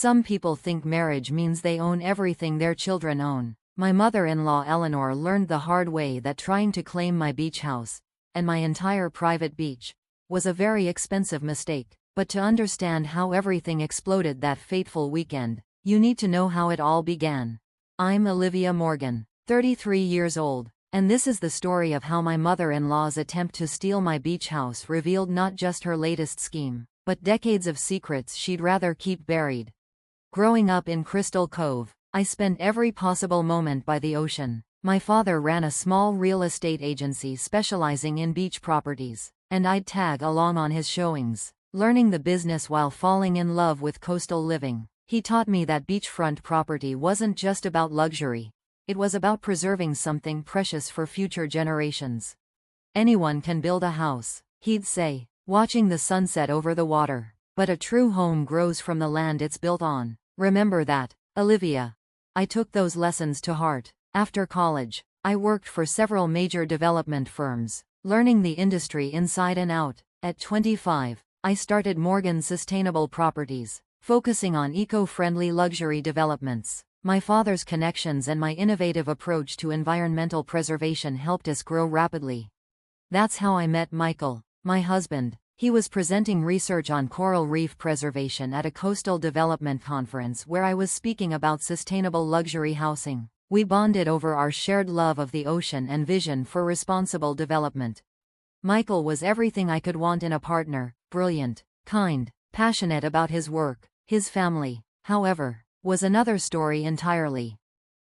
Some people think marriage means they own everything their children own. My mother-in-law Eleanor learned the hard way that trying to claim my beach house, and my entire private beach, was a very expensive mistake. But to understand how everything exploded that fateful weekend, you need to know how it all began. I'm Olivia Morgan, 33 years old, and this is the story of how my mother-in-law's attempt to steal my beach house revealed not just her latest scheme, but decades of secrets she'd rather keep buried. Growing up in Crystal Cove, I spent every possible moment by the ocean. My father ran a small real estate agency specializing in beach properties, and I'd tag along on his showings, learning the business while falling in love with coastal living. He taught me that beachfront property wasn't just about luxury, it was about preserving something precious for future generations. Anyone can build a house, he'd say, watching the sunset over the water, but a true home grows from the land it's built on. Remember that, Olivia. I took those lessons to heart. After college, I worked for several major development firms, learning the industry inside and out. At 25, I started Morgan Sustainable Properties, focusing on eco-friendly luxury developments. My father's connections and my innovative approach to environmental preservation helped us grow rapidly. That's how I met Michael, my husband. He was presenting research on coral reef preservation at a coastal development conference where I was speaking about sustainable luxury housing. We bonded over our shared love of the ocean and vision for responsible development. Michael was everything I could want in a partner: brilliant, kind, passionate about his work. His family, however, was another story entirely.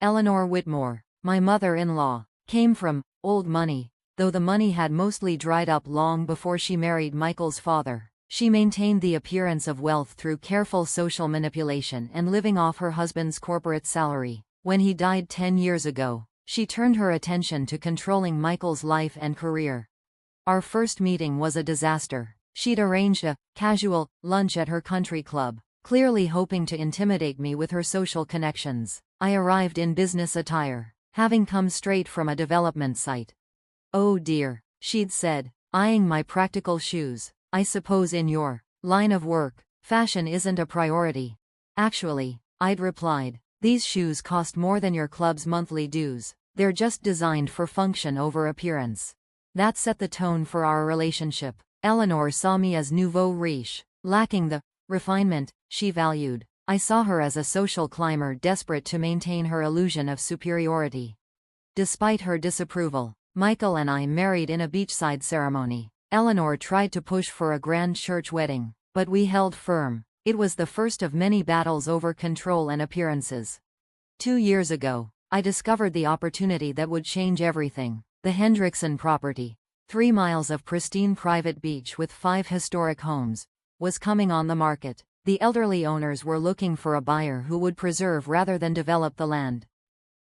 Eleanor Whitmore, my mother-in-law, came from old money, though the money had mostly dried up long before she married Michael's father. She maintained the appearance of wealth through careful social manipulation and living off her husband's corporate salary. When he died 10 years ago, she turned her attention to controlling Michael's life and career. Our first meeting was a disaster. She'd arranged a casual lunch at her country club, clearly hoping to intimidate me with her social connections. I arrived in business attire, having come straight from a development site. "Oh dear," she'd said, eyeing my practical shoes. "I suppose in your line of work, fashion isn't a priority." "Actually," I'd replied, "these shoes cost more than your club's monthly dues. They're just designed for function over appearance." That set the tone for our relationship. Eleanor saw me as nouveau riche, lacking the refinement she valued. I saw her as a social climber desperate to maintain her illusion of superiority. Despite her disapproval, Michael and I married in a beachside ceremony. Eleanor tried to push for a grand church wedding, but we held firm. It was the first of many battles over control and appearances. 2 years ago, I discovered the opportunity that would change everything. The Hendrickson property, 3 miles of pristine private beach with 5 historic homes, was coming on the market. The elderly owners were looking for a buyer who would preserve rather than develop the land.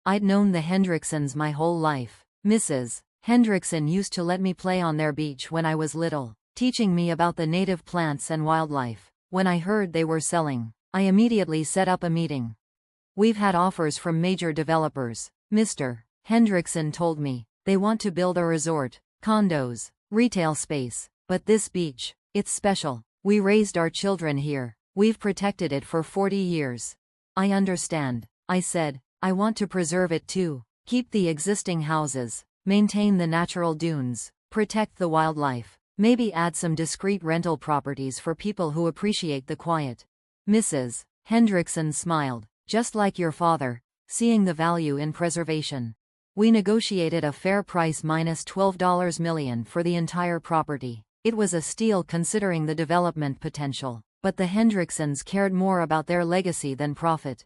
I'd known the Hendricksons my whole life. Mrs. Hendrickson used to let me play on their beach when I was little, teaching me about the native plants and wildlife. When I heard they were selling, I immediately set up a meeting. "We've had offers from major developers," Mr. Hendrickson told me. "They want to build a resort, condos, retail space. But this beach, it's special. We raised our children here. We've protected it for 40 years. "I understand," I said. "I want to preserve it too. Keep the existing houses, maintain the natural dunes, protect the wildlife, maybe add some discreet rental properties for people who appreciate the quiet." Mrs. Hendrickson smiled, "Just like your father, seeing the value in preservation." We negotiated a fair price minus $12 million for the entire property. It was a steal considering the development potential, but the Hendricksons cared more about their legacy than profit.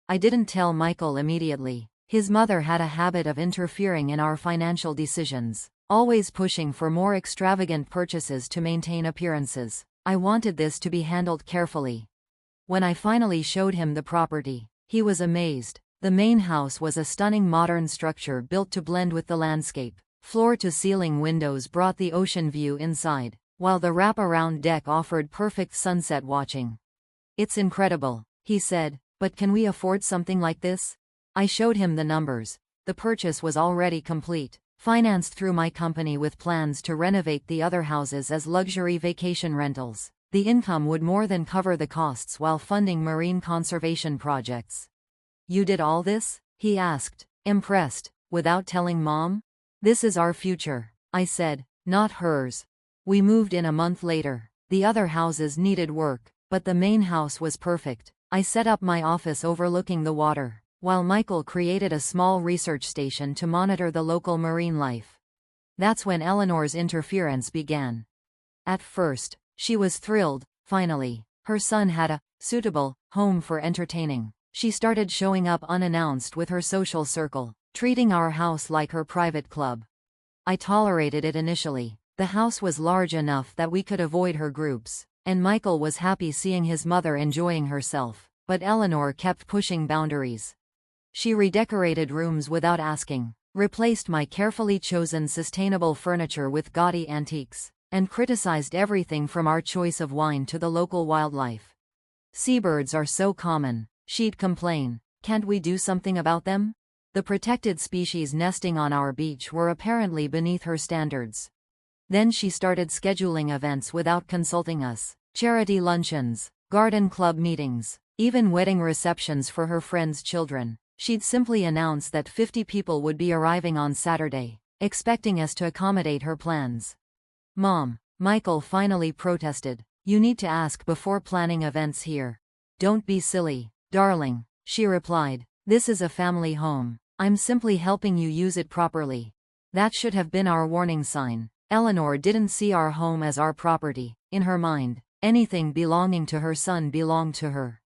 I didn't tell Michael immediately. His mother had a habit of interfering in our financial decisions, always pushing for more extravagant purchases to maintain appearances. I wanted this to be handled carefully. When I finally showed him the property, he was amazed. The main house was a stunning modern structure built to blend with the landscape. Floor-to-ceiling windows brought the ocean view inside, while the wrap-around deck offered perfect sunset watching. "It's incredible," he said, "but can we afford something like this?" I showed him the numbers. The purchase was already complete, financed through my company with plans to renovate the other houses as luxury vacation rentals. The income would more than cover the costs while funding marine conservation projects. "You did all this?" he asked, impressed. "Without telling Mom?" "This is our future," I said, "not hers." We moved in a month later. The other houses needed work, but the main house was perfect. I set up my office overlooking the water, while Michael created a small research station to monitor the local marine life. That's when Eleanor's interference began. At first, she was thrilled. Finally, her son had a suitable home for entertaining. She started showing up unannounced with her social circle, treating our house like her private club. I tolerated it initially. The house was large enough that we could avoid her groups, and Michael was happy seeing his mother enjoying herself, but Eleanor kept pushing boundaries. She redecorated rooms without asking, replaced my carefully chosen sustainable furniture with gaudy antiques, and criticized everything from our choice of wine to the local wildlife. "Seabirds are so common," she'd complain. "Can't we do something about them?" The protected species nesting on our beach were apparently beneath her standards. Then she started scheduling events without consulting us. Charity luncheons, garden club meetings, even wedding receptions for her friends' children. She'd simply announce that 50 people would be arriving on Saturday, expecting us to accommodate her plans. "Mom," Michael finally protested, "you need to ask before planning events here." "Don't be silly, darling," she replied. "This is a family home. I'm simply helping you use it properly." That should have been our warning sign. Eleanor didn't see our home as our property. In her mind, anything belonging to her son belonged to her.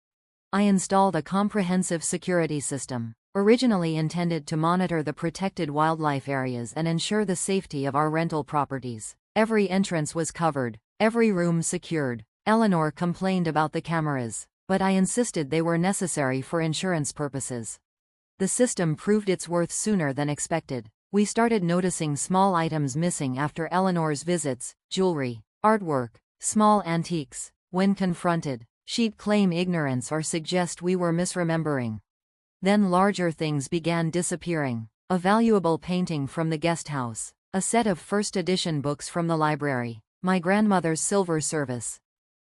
I installed a comprehensive security system, originally intended to monitor the protected wildlife areas and ensure the safety of our rental properties. Every entrance was covered, every room secured. Eleanor complained about the cameras, but I insisted they were necessary for insurance purposes. The system proved its worth sooner than expected. We started noticing small items missing after Eleanor's visits: jewelry, artwork, small antiques. When confronted, she'd claim ignorance or suggest we were misremembering. Then larger things began disappearing: a valuable painting from the guest house, a set of first edition books from the library, my grandmother's silver service.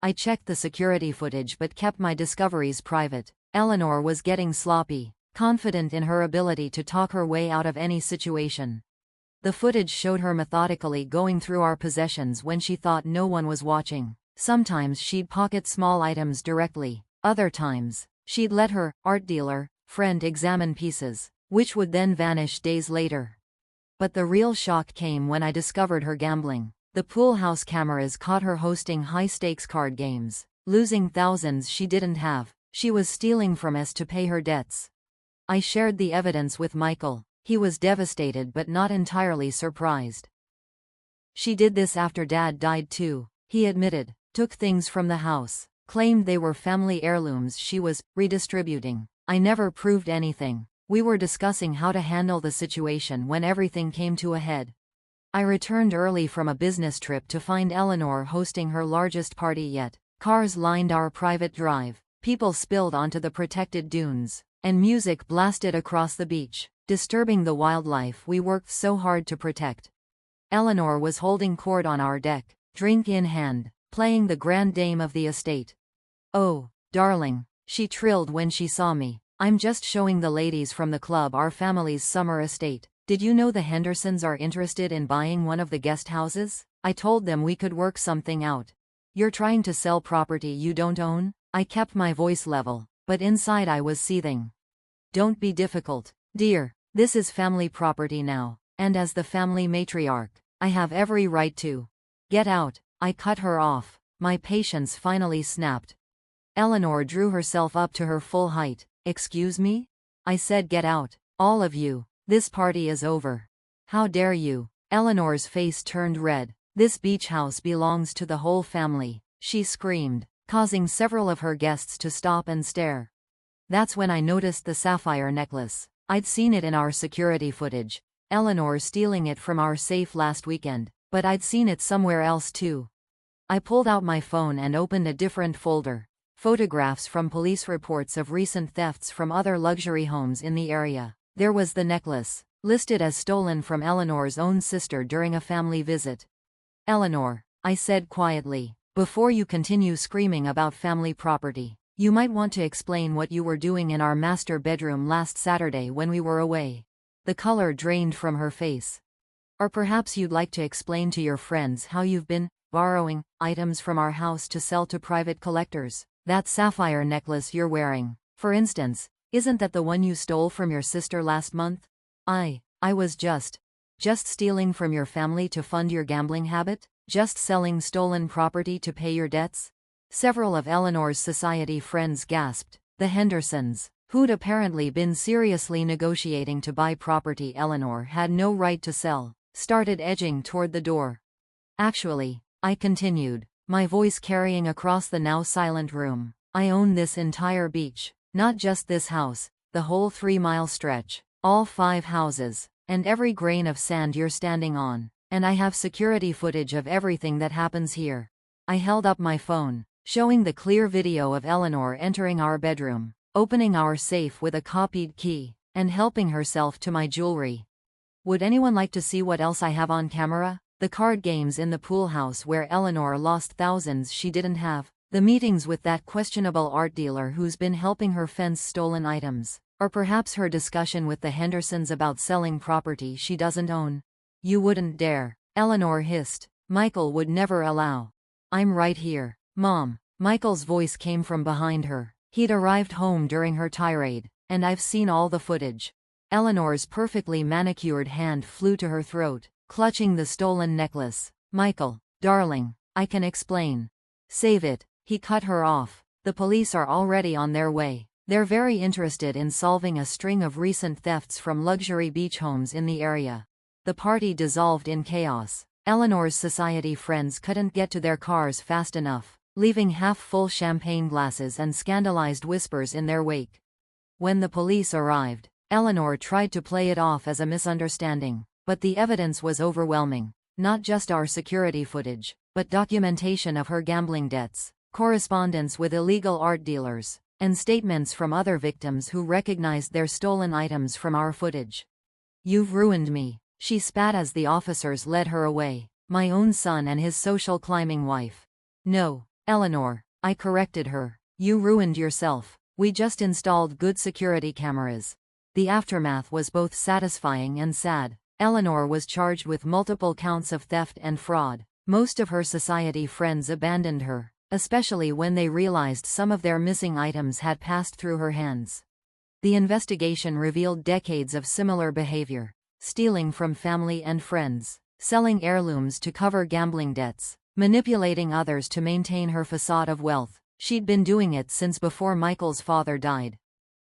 I checked the security footage but kept my discoveries private. Eleanor was getting sloppy, confident in her ability to talk her way out of any situation. The footage showed her methodically going through our possessions when she thought no one was watching. Sometimes she'd pocket small items directly. Other times, she'd let her art dealer friend examine pieces, which would then vanish days later. But the real shock came when I discovered her gambling. The pool house cameras caught her hosting high-stakes card games, losing thousands she didn't have. She was stealing from us to pay her debts. I shared the evidence with Michael. He was devastated but not entirely surprised. "She did this after Dad died too," he admitted. "Took things from the house, claimed they were family heirlooms she was redistributing. I never proved anything." We were discussing how to handle the situation when everything came to a head. I returned early from a business trip to find Eleanor hosting her largest party yet. Cars lined our private drive, people spilled onto the protected dunes, and music blasted across the beach, disturbing the wildlife we worked so hard to protect. Eleanor was holding court on our deck, drink in hand, playing the grand dame of the estate. "Oh, darling," she trilled when she saw me. "I'm just showing the ladies from the club our family's summer estate. Did you know the Hendricksons are interested in buying one of the guest houses? I told them we could work something out." "You're trying to sell property you don't own?" I kept my voice level, but inside I was seething. "Don't be difficult, dear. This is family property now, and as the family matriarch, I have every right to." "Get out," I cut her off. My patience finally snapped. Eleanor drew herself up to her full height. "Excuse me?" I said. "Get out, all of you. This party is over." "How dare you?" Eleanor's face turned red. "This beach house belongs to the whole family," she screamed, causing several of her guests to stop and stare. That's when I noticed the sapphire necklace. I'd seen it in our security footage, Eleanor stealing it from our safe last weekend, but I'd seen it somewhere else too. I pulled out my phone and opened a different folder. Photographs from police reports of recent thefts from other luxury homes in the area. There was the necklace, listed as stolen from Eleanor's own sister during a family visit. "Eleanor," I said quietly, Before you continue screaming about family property, you might want to explain what you were doing in our master bedroom last Saturday when we were away." The color drained from her face. "Or perhaps you'd like to explain to your friends how you've been borrowing items from our house to sell to private collectors. That sapphire necklace you're wearing, for instance, isn't that the one you stole from your sister last month?" I was just stealing from your family to fund your gambling habit? Just selling stolen property to pay your debts?" Several of Eleanor's society friends gasped. The Hendricksons, who'd apparently been seriously negotiating to buy property Eleanor had no right to sell, started edging toward the door. "Actually," I continued, my voice carrying across the now silent room, "I own this entire beach. Not just this house, the whole 3-mile stretch, all 5 houses, and every grain of sand you're standing on. And I have security footage of everything that happens here." I held up my phone, showing the clear video of Eleanor entering our bedroom, opening our safe with a copied key, and helping herself to my jewelry. "Would anyone like to see what else I have on camera? The card games in the pool house where Eleanor lost thousands she didn't have, the meetings with that questionable art dealer who's been helping her fence stolen items, or perhaps her discussion with the Hendricksons about selling property she doesn't own." "You wouldn't dare," Eleanor hissed. "Michael would never allow." "I'm right here, Mom." Michael's voice came from behind her. He'd arrived home during her tirade, and I've seen all the footage. Eleanor's perfectly manicured hand flew to her throat, clutching the stolen necklace. "Michael, darling, I can explain." "Save it," he cut her off. "The police are already on their way. They're very interested in solving a string of recent thefts from luxury beach homes in the area." The party dissolved in chaos. Eleanor's society friends couldn't get to their cars fast enough, leaving half-full champagne glasses and scandalized whispers in their wake. When the police arrived, Eleanor tried to play it off as a misunderstanding, but the evidence was overwhelming. Not just our security footage, but documentation of her gambling debts, correspondence with illegal art dealers, and statements from other victims who recognized their stolen items from our footage. "You've ruined me," she spat as the officers led her away. "My own son and his social climbing wife." "No, Eleanor," I corrected her. "You ruined yourself. We just installed good security cameras." The aftermath was both satisfying and sad. Eleanor was charged with multiple counts of theft and fraud. Most of her society friends abandoned her, especially when they realized some of their missing items had passed through her hands. The investigation revealed decades of similar behavior: stealing from family and friends, selling heirlooms to cover gambling debts, manipulating others to maintain her facade of wealth. She'd been doing it since before Michael's father died.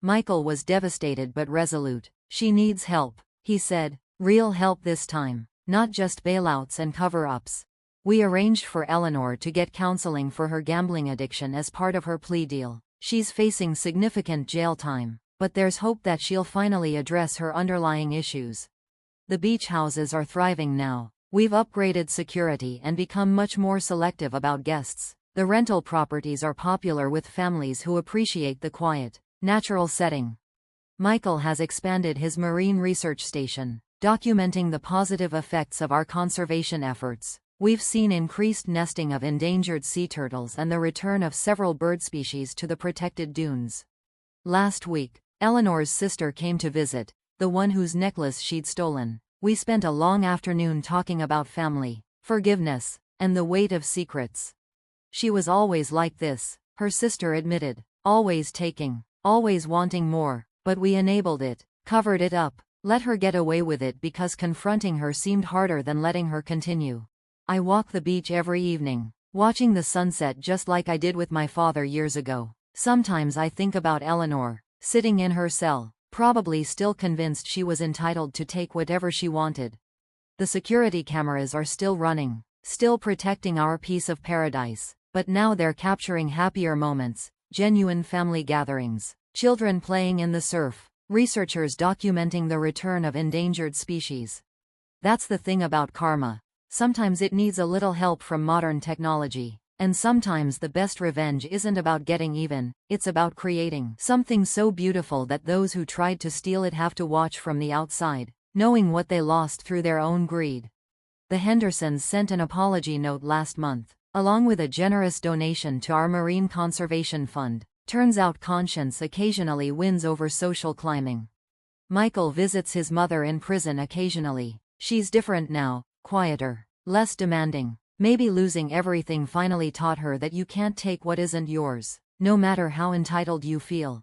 Michael was devastated but resolute. "She needs help," he said. "Real help this time, not just bailouts and cover-ups." We arranged for Eleanor to get counseling for her gambling addiction as part of her plea deal. She's facing significant jail time, but there's hope that she'll finally address her underlying issues. The beach houses are thriving now. We've upgraded security and become much more selective about guests. The rental properties are popular with families who appreciate the quiet, natural setting. Michael has expanded his marine research station, documenting the positive effects of our conservation efforts. We've seen increased nesting of endangered sea turtles and the return of several bird species to the protected dunes. Last week, Eleanor's sister came to visit, the one whose necklace she'd stolen. We spent a long afternoon talking about family, forgiveness, and the weight of secrets. "She was always like this," her sister admitted. "Always taking, always wanting more, but we enabled it, covered it up, let her get away with it because confronting her seemed harder than letting her continue." I walk the beach every evening, watching the sunset just like I did with my father years ago. Sometimes I think about Eleanor, sitting in her cell, probably still convinced she was entitled to take whatever she wanted. The security cameras are still running, still protecting our piece of paradise, but now they're capturing happier moments, genuine family gatherings, children playing in the surf, researchers documenting the return of endangered species. That's the thing about karma. Sometimes it needs a little help from modern technology. And sometimes the best revenge isn't about getting even, it's about creating something so beautiful that those who tried to steal it have to watch from the outside, knowing what they lost through their own greed. The Hendricksons sent an apology note last month, along with a generous donation to our Marine Conservation Fund. Turns out conscience occasionally wins over social climbing. Michael visits his mother in prison occasionally. She's different now, quieter, less demanding. Maybe losing everything finally taught her that you can't take what isn't yours, no matter how entitled you feel.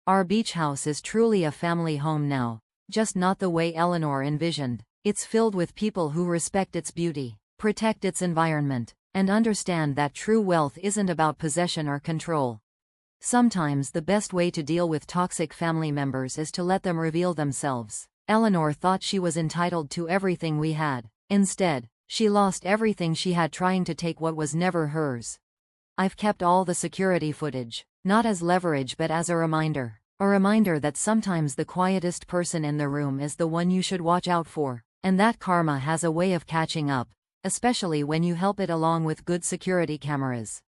Our beach house is truly a family home now, just not the way Eleanor envisioned. It's filled with people who respect its beauty, protect its environment, and understand that true wealth isn't about possession or control. Sometimes the best way to deal with toxic family members is to let them reveal themselves. Eleanor thought she was entitled to everything we had. Instead, she lost everything she had trying to take what was never hers. I've kept all the security footage, not as leverage but as a reminder. A reminder that sometimes the quietest person in the room is the one you should watch out for, and that karma has a way of catching up, especially when you help it along with good security cameras.